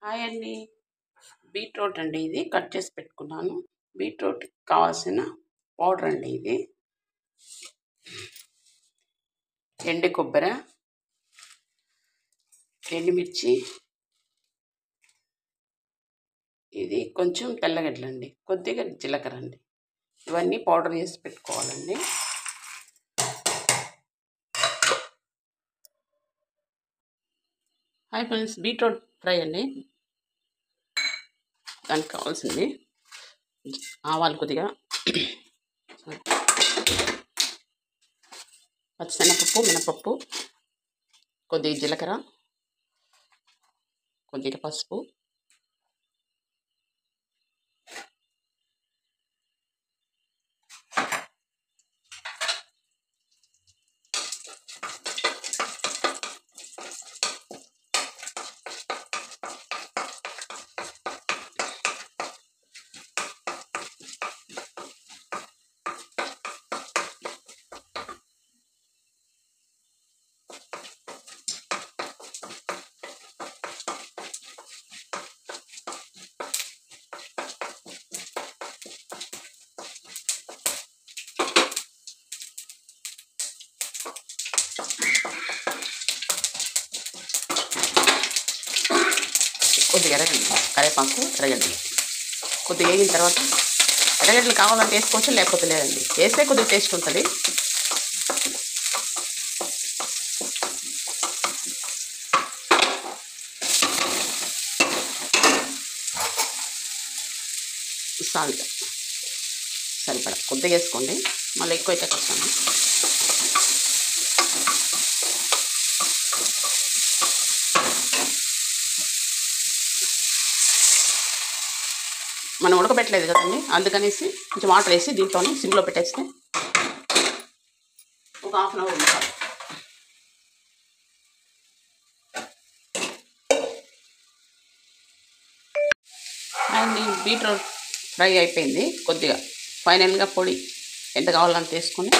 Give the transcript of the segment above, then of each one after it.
Hi అండి. Beetroot అండి, ఇది కట్ చేసి పెట్టుకున్నాను. బీట్రూట్కి కావాల్సిన పౌడర్ అండి ఇది. ఎండు కొబ్బరి, ఎండుమిర్చి, ఇది కొంచెం తెల్లగడ్డలండి, కొద్దిగా జీలకర్ర అండి. ఇవన్నీ పౌడర్ చేసి పెట్టుకోవాలండి. హాయ్ ఫ్రెండ్స్, బీట్రూట్ ఫ్రై అండి. దానికి కావాల్సింది ఆవాలు కొద్దిగా, పచ్చిశనగపప్పు, మినపప్పు, కొద్దిగా జీలకర్ర, కొద్దిగా పసుపు, కొద్దిగా ఎర్రగడ్డలు, కరివేపాకు, ఎర్రగడ్డలు కొద్దిగా వేగిన తర్వాత, ఎర్రగడ్డలు కావాలంటే వేసుకోవచ్చు, లేకపోతే లేదండి. వేస్తే కొద్దిగా టేస్ట్ ఉంటుంది. సాల్ట్ సరిపడా కొద్దిగా వేసుకోండి, మళ్ళీ ఎక్కువ అయితే కష్టం. మనం ఉడకబెట్టలేదు కదండి, అందుకనేసి కొంచెం వాటర్ వేసి దీంట్లోనే సిమ్లో పెట్టేస్తే ఒక హాఫ్ అన్ అవర్ ఉండాలి. అండ్ బీట్రూట్ ఫ్రై అయిపోయింది. కొద్దిగా ఫైనల్గా పొడి ఎంత కావాలంత వేసుకొని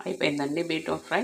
అయిపోయిందండి బీట్రూట్ ఫ్రై.